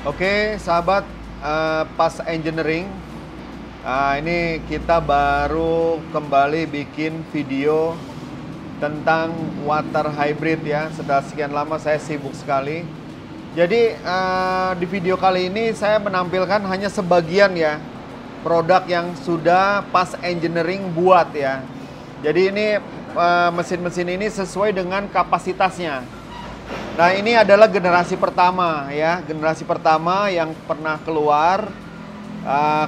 Oke, sahabat Pas Engineering, ini kita baru kembali bikin video tentang water hybrid ya. Sudah sekian lama saya sibuk sekali. Jadi di video kali ini saya menampilkan hanya sebagian ya produk yang sudah Pas Engineering buat ya. Jadi ini mesin-mesin ini sesuai dengan kapasitasnya. Nah, ini adalah generasi pertama ya, generasi pertama yang pernah keluar.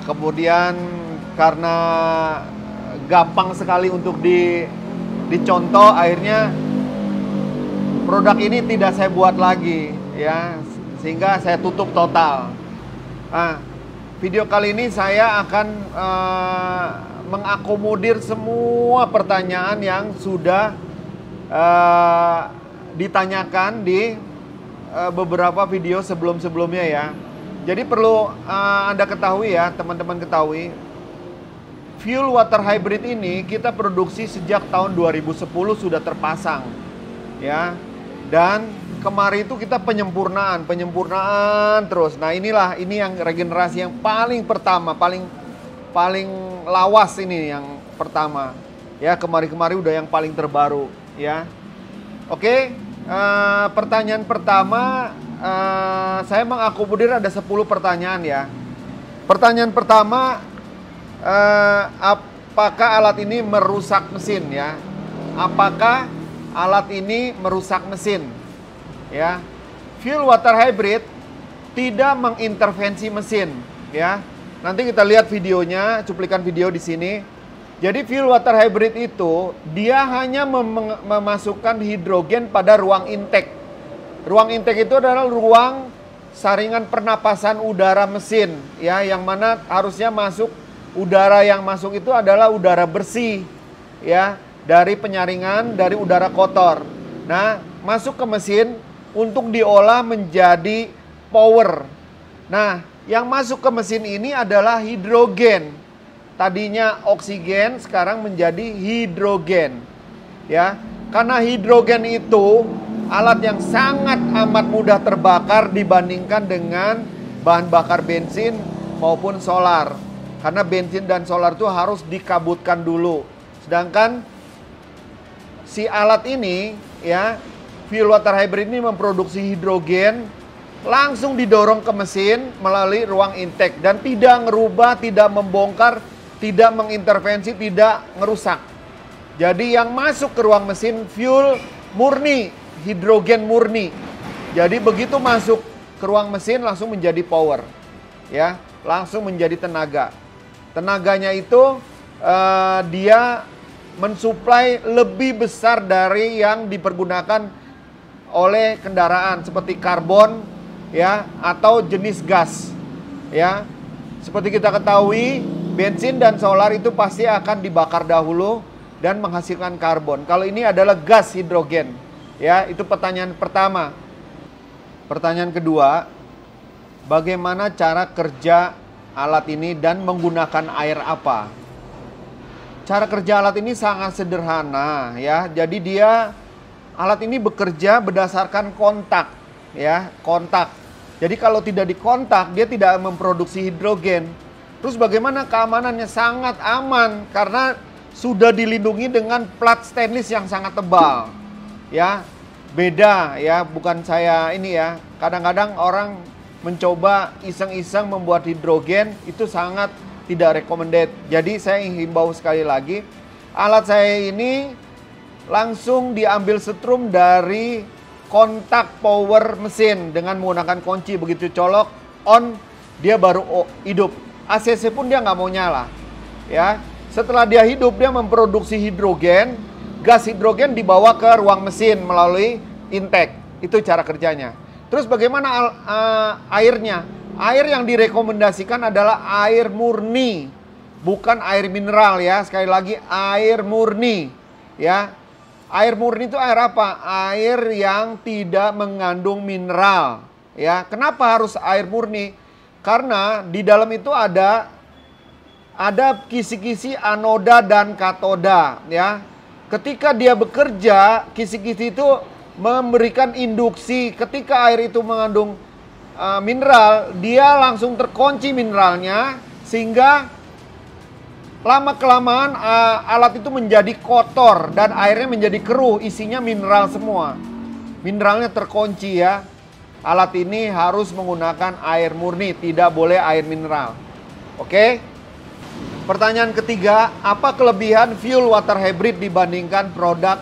Kemudian karena gampang sekali untuk dicontoh, akhirnya produk ini tidak saya buat lagi ya, sehingga saya tutup total. Nah, video kali ini saya akan mengakomodir semua pertanyaan yang sudah ditanyakan di beberapa video sebelum-sebelumnya ya. Jadi perlu Anda ketahui ya, teman-teman ketahui, fuel water hybrid ini kita produksi sejak tahun 2010 sudah terpasang ya. Dan kemarin itu kita penyempurnaan terus. Nah, ini yang regenerasi yang paling pertama, paling lawas ini yang pertama. Ya, kemarin udah yang paling terbaru ya. Oke. Pertanyaan pertama, saya mengakomodir ada 10 pertanyaan ya. Pertanyaan pertama, apakah alat ini merusak mesin ya? Apakah alat ini merusak mesin? Ya, fuel water hybrid tidak mengintervensi mesin ya. Nanti kita lihat videonya, cuplikan video di sini. Jadi fuel water hybrid itu dia hanya memasukkan hidrogen pada ruang intake. Ruang intake itu adalah ruang saringan pernapasan udara mesin ya, yang mana harusnya masuk udara yang masuk itu adalah udara bersih ya, dari penyaringan dari udara kotor. Nah, masuk ke mesin untuk diolah menjadi power. Nah, yang masuk ke mesin ini adalah hidrogen. Tadinya oksigen, sekarang menjadi hidrogen. Ya, karena hidrogen itu alat yang sangat amat mudah terbakar dibandingkan dengan bahan bakar bensin maupun solar. Karena bensin dan solar itu harus dikabutkan dulu. Sedangkan si alat ini ya, fuel water hybrid ini memproduksi hidrogen langsung didorong ke mesin melalui ruang intake dan tidak ngerubah, tidak membongkar, tidak mengintervensi, tidak ngerusak. Jadi yang masuk ke ruang mesin fuel murni, hidrogen murni. Jadi begitu masuk ke ruang mesin langsung menjadi power. Ya, langsung menjadi tenaga. Tenaganya itu dia mensuplai lebih besar dari yang dipergunakan oleh kendaraan seperti karbon ya, atau jenis gas. Ya. Seperti kita ketahui, bensin dan solar itu pasti akan dibakar dahulu dan menghasilkan karbon. Kalau ini adalah gas hidrogen. Ya, itu pertanyaan pertama. Pertanyaan kedua, bagaimana cara kerja alat ini dan menggunakan air apa? Cara kerja alat ini sangat sederhana ya. Jadi alat ini bekerja berdasarkan kontak ya, kontak. Jadi kalau tidak dikontak, dia tidak memproduksi hidrogen. Terus bagaimana keamanannya? Sangat aman karena sudah dilindungi dengan plat stainless yang sangat tebal. Ya, beda ya, bukan saya ini ya. Kadang-kadang orang mencoba iseng-iseng membuat hidrogen, itu sangat tidak recommended. Jadi saya himbau sekali lagi, alat saya ini langsung diambil setrum dari kontak power mesin dengan menggunakan kunci. Begitu colok on, dia baru hidup. ACC pun dia nggak mau nyala ya. Setelah dia hidup, dia memproduksi hidrogen. Gas hidrogen dibawa ke ruang mesin melalui intake. Itu cara kerjanya. Terus bagaimana airnya? Air yang direkomendasikan adalah air murni, bukan air mineral ya. Sekali lagi, air murni ya. Air murni itu air apa? Air yang tidak mengandung mineral ya. Kenapa harus air murni? Karena di dalam itu ada kisi-kisi anoda dan katoda ya. Ketika dia bekerja, kisi-kisi itu memberikan induksi. Ketika air itu mengandung mineral, dia langsung terkunci mineralnya, sehingga lama-kelamaan alat itu menjadi kotor dan airnya menjadi keruh, isinya mineral semua. Mineralnya terkunci ya. Alat ini harus menggunakan air murni, tidak boleh air mineral. Oke? Pertanyaan ketiga, apa kelebihan fuel water hybrid dibandingkan produk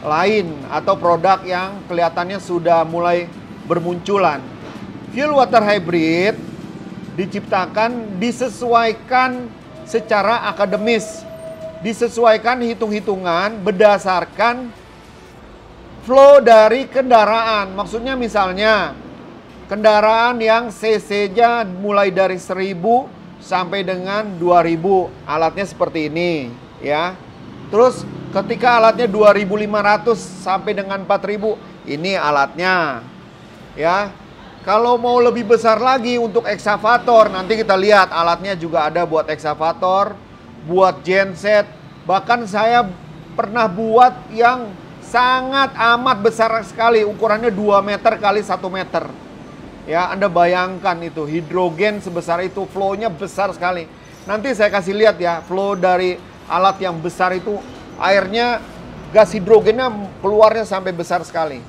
lain atau produk yang kelihatannya sudah mulai bermunculan? Fuel water hybrid diciptakan, disesuaikan secara akademis, disesuaikan hitung-hitungan berdasarkan flow dari kendaraan. Maksudnya misalnya kendaraan yang cc-nya mulai dari 1000 sampai dengan 2000, alatnya seperti ini ya. Terus ketika alatnya 2500 sampai dengan 4000, ini alatnya ya. Kalau mau lebih besar lagi untuk eksavator, nanti kita lihat alatnya juga ada buat eksavator, buat genset. Bahkan saya pernah buat yang sangat amat besar sekali, ukurannya 2 meter kali 1 meter. Ya, Anda bayangkan itu, hidrogen sebesar itu, flow-nya besar sekali. Nanti saya kasih lihat ya, flow dari alat yang besar itu, airnya, gas hidrogennya keluarnya sampai besar sekali.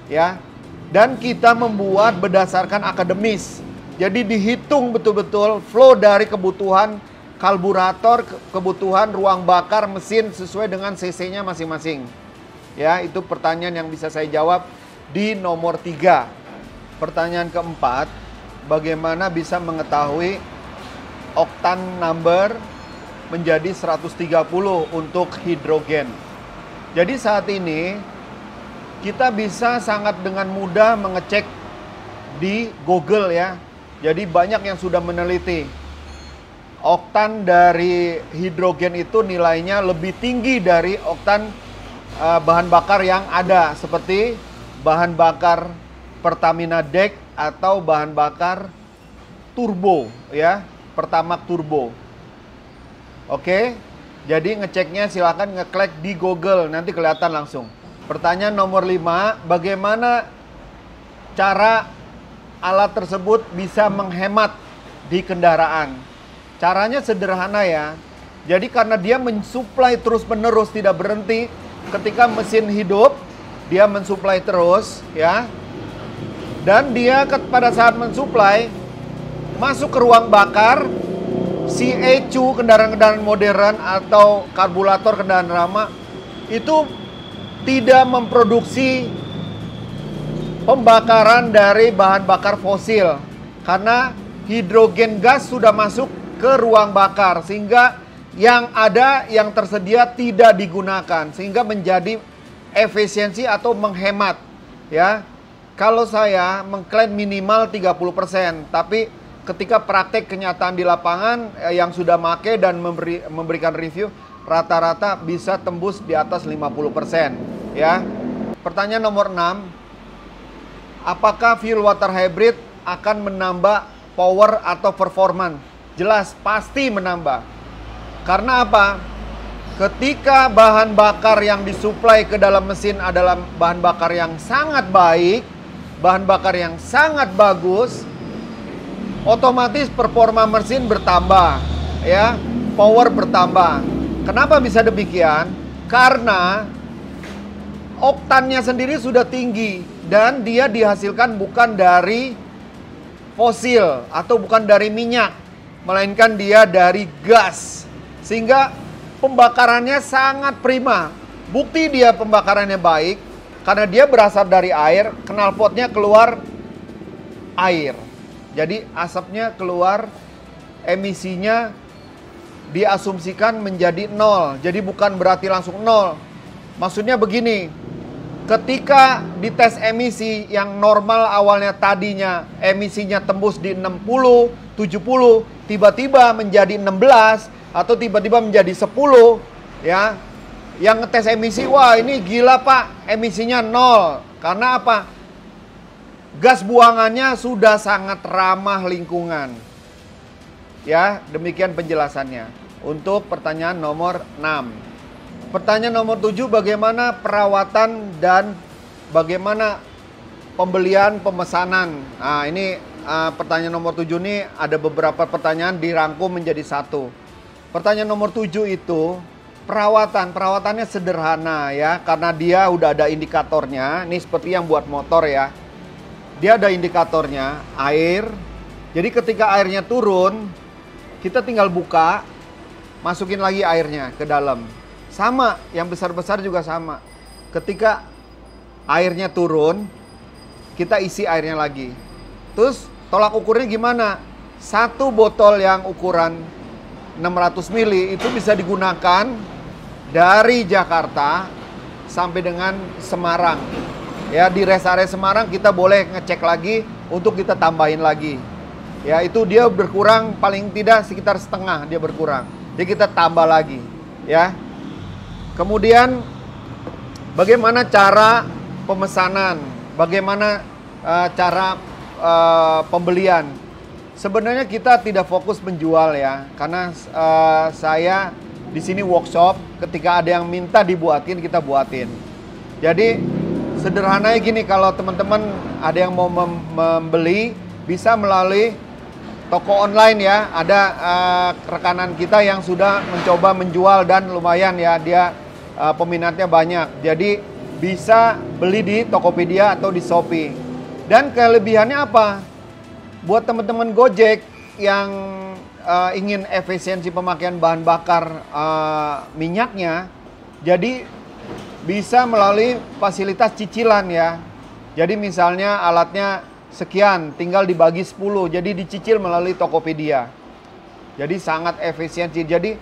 Ya. Dan kita membuat berdasarkan akademis. Jadi dihitung betul-betul flow dari kebutuhan karburator, kebutuhan ruang bakar mesin sesuai dengan cc-nya masing-masing. Ya, itu pertanyaan yang bisa saya jawab di nomor 3. Pertanyaan keempat, bagaimana bisa mengetahui octane number menjadi 130 untuk hidrogen? Jadi saat ini kita bisa sangat dengan mudah mengecek di Google ya. Jadi banyak yang sudah meneliti. Oktan dari hidrogen itu nilainya lebih tinggi dari oktan bahan bakar yang ada. Seperti bahan bakar Pertamina DEK atau bahan bakar turbo ya. Pertamax turbo. Oke. Jadi ngeceknya silakan ngeklik di Google, nanti kelihatan langsung. Pertanyaan nomor 5, bagaimana cara alat tersebut bisa menghemat di kendaraan? Caranya sederhana ya. Jadi karena dia mensuplai terus-menerus tidak berhenti, ketika mesin hidup, dia mensuplai terus ya. Dan dia pada saat mensuplai, masuk ke ruang bakar, si ECU kendaraan-kendaraan modern atau karburator kendaraan lama, itu tidak memproduksi pembakaran dari bahan bakar fosil karena hidrogen gas sudah masuk ke ruang bakar, sehingga yang ada, yang tersedia tidak digunakan, sehingga menjadi efisiensi atau menghemat ya. Kalau saya mengklaim minimal 30%, tapi ketika praktek kenyataan di lapangan yang sudah make dan memberikan review, rata-rata bisa tembus di atas 50% ya. Pertanyaan nomor 6, apakah fuel water hybrid akan menambah power atau performance? Jelas, pasti menambah. Karena apa? Ketika bahan bakar yang disuplai ke dalam mesin adalah bahan bakar yang sangat baik, bahan bakar yang sangat bagus, otomatis performa mesin bertambah ya, power bertambah. Kenapa bisa demikian? Karena oktannya sendiri sudah tinggi dan dia dihasilkan bukan dari fosil atau bukan dari minyak, melainkan dia dari gas. Sehingga pembakarannya sangat prima. Bukti dia pembakarannya baik karena dia berasal dari air, knalpotnya keluar air. Jadi asapnya keluar, emisinya diasumsikan menjadi 0. Jadi bukan berarti langsung 0. Maksudnya begini, ketika dites emisi yang normal awalnya tadinya emisinya tembus di 60, 70, tiba-tiba menjadi 16 atau tiba-tiba menjadi 10 ya. Yang ngetes emisi, wah ini gila Pak, emisinya 0. Karena apa? Gas buangannya sudah sangat ramah lingkungan. Ya, demikian penjelasannya untuk pertanyaan nomor 6. Pertanyaan nomor 7, bagaimana perawatan dan bagaimana pembelian pemesanan? Nah, ini pertanyaan nomor 7 ini ada beberapa pertanyaan dirangkum menjadi satu. Pertanyaan nomor 7 itu perawatannya sederhana ya, karena dia udah ada indikatornya. Ini seperti yang buat motor ya. Dia ada indikatornya, air. Jadi ketika airnya turun, kita tinggal buka, masukin lagi airnya ke dalam. Sama, yang besar-besar juga sama. Ketika airnya turun, kita isi airnya lagi. Terus tolak ukurnya gimana? Satu botol yang ukuran 600 ml itu bisa digunakan dari Jakarta sampai dengan Semarang. Ya, di rest area Semarang kita boleh ngecek lagi untuk kita tambahin lagi. Ya, itu dia berkurang paling tidak sekitar setengah dia berkurang. Jadi kita tambah lagi, ya. Kemudian bagaimana cara pemesanan? Bagaimana cara pembelian? Sebenarnya kita tidak fokus menjual ya, karena saya di sini workshop. Ketika ada yang minta dibuatin, kita buatin. Jadi sederhananya gini, kalau teman-teman ada yang mau membeli, bisa melalui toko online ya. Ada rekanan kita yang sudah mencoba menjual dan lumayan ya, dia peminatnya banyak. Jadi bisa beli di Tokopedia atau di Shopee. Dan kelebihannya apa? Buat teman-teman Gojek yang ingin efisiensi pemakaian bahan bakar minyaknya, jadi bisa melalui fasilitas cicilan ya. Jadi misalnya alatnya sekian, tinggal dibagi 10, jadi dicicil melalui Tokopedia. Jadi sangat efisiensi. Jadi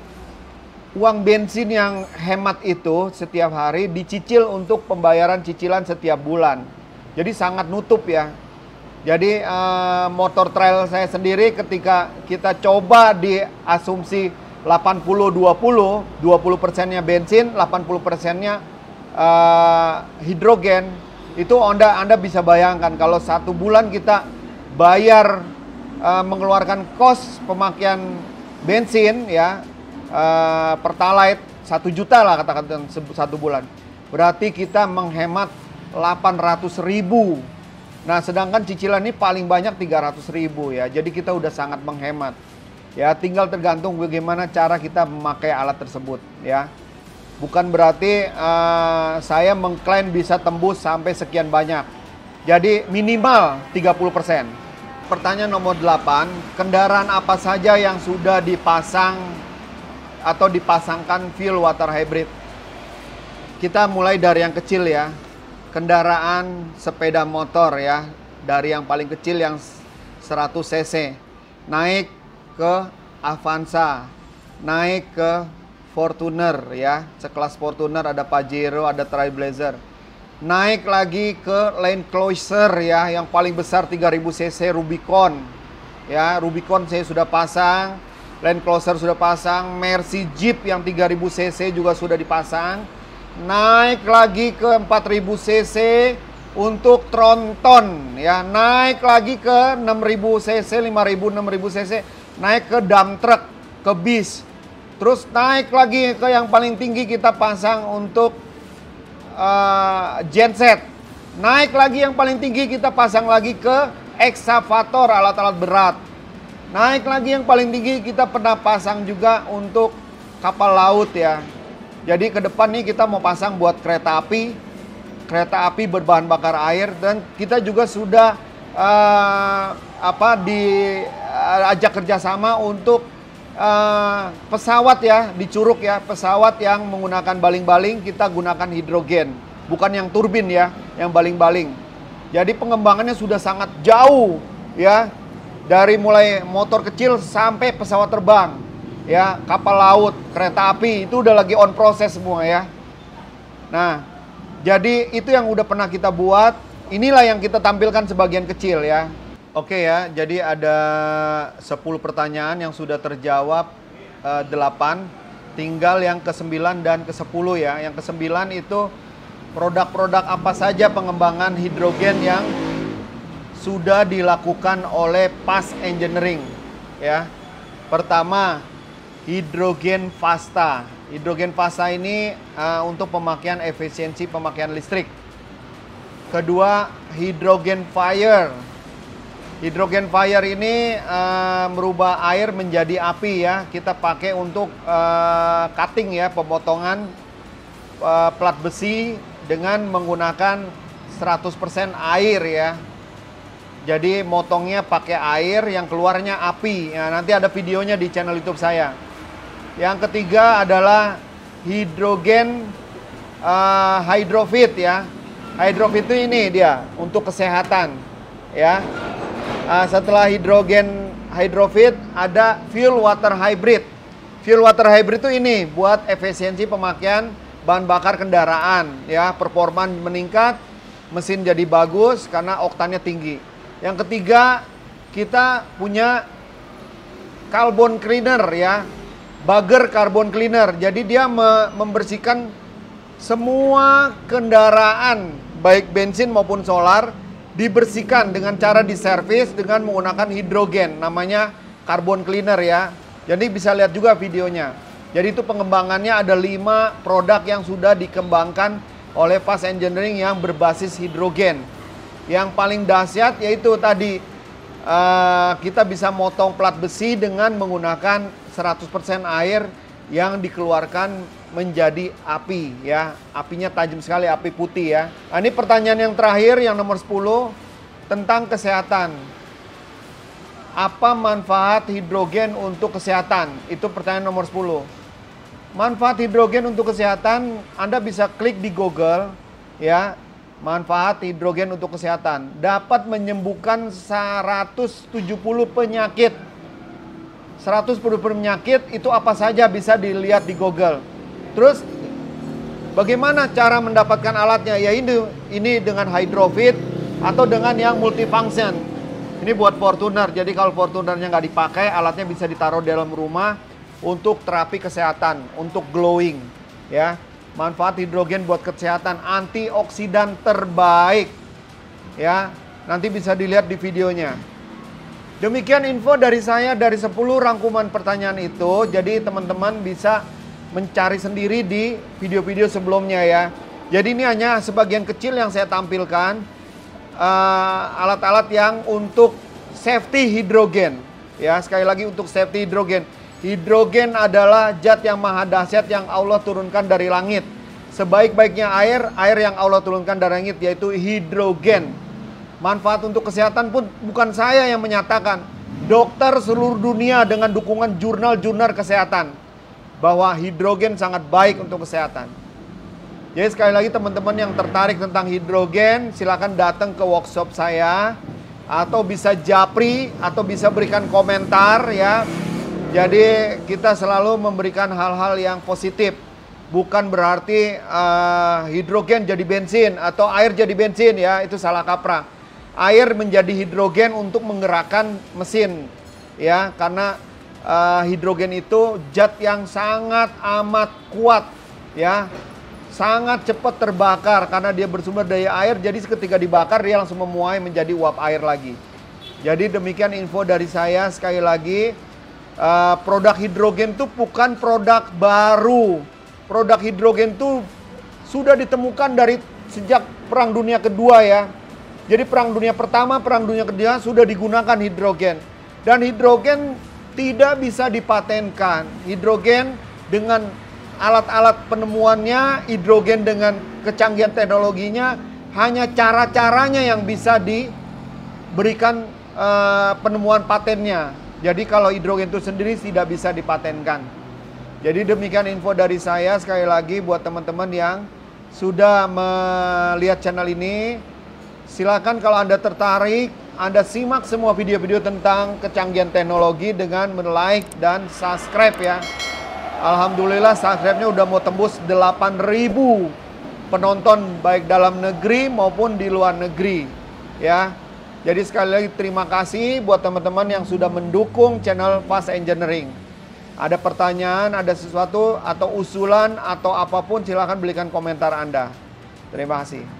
uang bensin yang hemat itu setiap hari dicicil untuk pembayaran cicilan setiap bulan. Jadi sangat nutup ya. Jadi motor trail saya sendiri ketika kita coba di asumsi 80-20, 20%-nya bensin, 80%-nya hidrogen, itu Anda bisa bayangkan kalau satu bulan kita bayar mengeluarkan kos pemakaian bensin ya, Pertalite 1 juta lah katakan satu bulan. Berarti kita menghemat 800.000. Nah, sedangkan cicilan ini paling banyak 300.000 ya. Jadi kita udah sangat menghemat. Ya, tinggal tergantung bagaimana cara kita memakai alat tersebut ya. Bukan berarti saya mengklaim bisa tembus sampai sekian banyak. Jadi minimal 30%. Pertanyaan nomor 8, kendaraan apa saja yang sudah dipasang atau dipasangkan fuel water hybrid? Kita mulai dari yang kecil ya. Kendaraan sepeda motor ya. Dari yang paling kecil yang 100 cc. Naik ke Avanza. Naik ke Fortuner ya, sekelas Fortuner, ada Pajero, ada Trailblazer. Naik lagi ke Land Cruiser ya, yang paling besar 3000 cc Rubicon. Ya, Rubicon saya sudah pasang, Land Cruiser sudah pasang, Mercy Jeep yang 3000 cc juga sudah dipasang. Naik lagi ke 4000 cc untuk Tronton ya, naik lagi ke 6000 cc, 5000, 6000 cc, naik ke dump truck, ke bis. Terus naik lagi ke yang paling tinggi kita pasang untuk genset. Naik lagi yang paling tinggi kita pasang lagi ke eksavator, alat-alat berat. Naik lagi yang paling tinggi kita pernah pasang juga untuk kapal laut ya. Jadi ke depan nih kita mau pasang buat kereta api berbahan bakar air, dan kita juga sudah diajak kerjasama untuk pesawat ya, di Curug ya, pesawat yang menggunakan baling-baling kita gunakan hidrogen, bukan yang turbin ya, yang baling-baling. Jadi pengembangannya sudah sangat jauh ya, dari mulai motor kecil sampai pesawat terbang ya, kapal laut, kereta api, itu udah lagi on proses semua ya. Nah, jadi itu yang udah pernah kita buat, inilah yang kita tampilkan sebagian kecil ya. Oke ya, jadi ada 10 pertanyaan yang sudah terjawab 8. Tinggal yang ke-9 dan ke-10 ya. Yang ke-9 itu produk-produk apa saja pengembangan hidrogen yang sudah dilakukan oleh PAS Engineering ya. Pertama, Hidrogen Vasta. Hidrogen Vasta ini untuk pemakaian efisiensi pemakaian listrik. Kedua, Hydrogen Fire. Hydrogen fire ini merubah air menjadi api ya. Kita pakai untuk cutting ya, pemotongan plat besi dengan menggunakan 100% air ya. Jadi motongnya pakai air, yang keluarnya api. Ya, nanti ada videonya di channel YouTube saya. Yang ketiga adalah hidrogen hydrofit ya. Hydrofit itu ini dia untuk kesehatan ya. Setelah hidrogen hydrofit ada fuel water hybrid. Fuel water hybrid itu ini buat efisiensi pemakaian bahan bakar kendaraan ya, performa meningkat, mesin jadi bagus karena oktannya tinggi. Yang ketiga, kita punya carbon cleaner ya, bagger carbon cleaner. Jadi dia membersihkan semua kendaraan baik bensin maupun solar, dibersihkan dengan cara diservis dengan menggunakan hidrogen, namanya carbon cleaner ya. Jadi bisa lihat juga videonya. Jadi itu pengembangannya ada 5 produk yang sudah dikembangkan oleh Fast Engineering yang berbasis hidrogen. Yang paling dahsyat yaitu tadi kita bisa motong plat besi dengan menggunakan 100% air yang dikeluarkan menjadi api ya. Apinya tajam sekali, api putih ya. Nah, ini pertanyaan yang terakhir, yang nomor 10 tentang kesehatan. Apa manfaat hidrogen untuk kesehatan? Itu pertanyaan nomor 10. Manfaat hidrogen untuk kesehatan, Anda bisa klik di Google ya. Manfaat hidrogen untuk kesehatan dapat menyembuhkan 170 penyakit. 170 penyakit itu apa saja bisa dilihat di Google. Terus bagaimana cara mendapatkan alatnya? Ya ini dengan hydrofit atau dengan yang multifunction. Ini buat Fortuner. Jadi kalau Fortunernya nggak dipakai, alatnya bisa ditaruh di dalam rumah untuk terapi kesehatan, untuk glowing ya. Manfaat hidrogen buat kesehatan, antioksidan terbaik ya. Nanti bisa dilihat di videonya. Demikian info dari saya dari 10 rangkuman pertanyaan itu. Jadi teman-teman bisa mencari sendiri di video-video sebelumnya ya. Jadi ini hanya sebagian kecil yang saya tampilkan, alat-alat yang untuk safety hidrogen ya. Sekali lagi untuk safety hidrogen. Hidrogen adalah zat yang maha dahsyat yang Allah turunkan dari langit. Sebaik-baiknya air yang Allah turunkan dari langit yaitu hidrogen. Manfaat untuk kesehatan pun bukan saya yang menyatakan. Dokter seluruh dunia dengan dukungan jurnal-jurnal kesehatan bahwa hidrogen sangat baik untuk kesehatan. Jadi sekali lagi teman-teman yang tertarik tentang hidrogen, silakan datang ke workshop saya, atau bisa japri, atau bisa berikan komentar ya. Jadi kita selalu memberikan hal-hal yang positif. Bukan berarti hidrogen jadi bensin atau air jadi bensin ya, itu salah kaprah. Air menjadi hidrogen untuk menggerakkan mesin ya, karena hidrogen itu zat yang sangat amat kuat ya. Sangat cepat terbakar karena dia bersumber dari air. Jadi ketika dibakar dia langsung memuai menjadi uap air lagi. Jadi demikian info dari saya. Sekali lagi, produk hidrogen itu bukan produk baru. Produk hidrogen itu sudah ditemukan dari sejak Perang Dunia Kedua ya. Jadi Perang Dunia Pertama, Perang Dunia Kedua sudah digunakan hidrogen. Dan hidrogen tidak bisa dipatenkan. Hidrogen dengan alat-alat penemuannya, hidrogen dengan kecanggihan teknologinya, hanya cara-caranya yang bisa diberikan penemuan patennya. Jadi kalau hidrogen itu sendiri tidak bisa dipatenkan. Jadi demikian info dari saya. Sekali lagi buat teman-teman yang sudah melihat channel ini, silakan kalau Anda tertarik, Anda simak semua video-video tentang kecanggihan teknologi dengan like dan subscribe ya. Alhamdulillah subscribe-nya udah mau tembus 8.000 penonton baik dalam negeri maupun di luar negeri ya. Jadi sekali lagi terima kasih buat teman-teman yang sudah mendukung channel Fast Engineering. Ada pertanyaan, ada sesuatu atau usulan atau apapun, silahkan berikan komentar Anda. Terima kasih.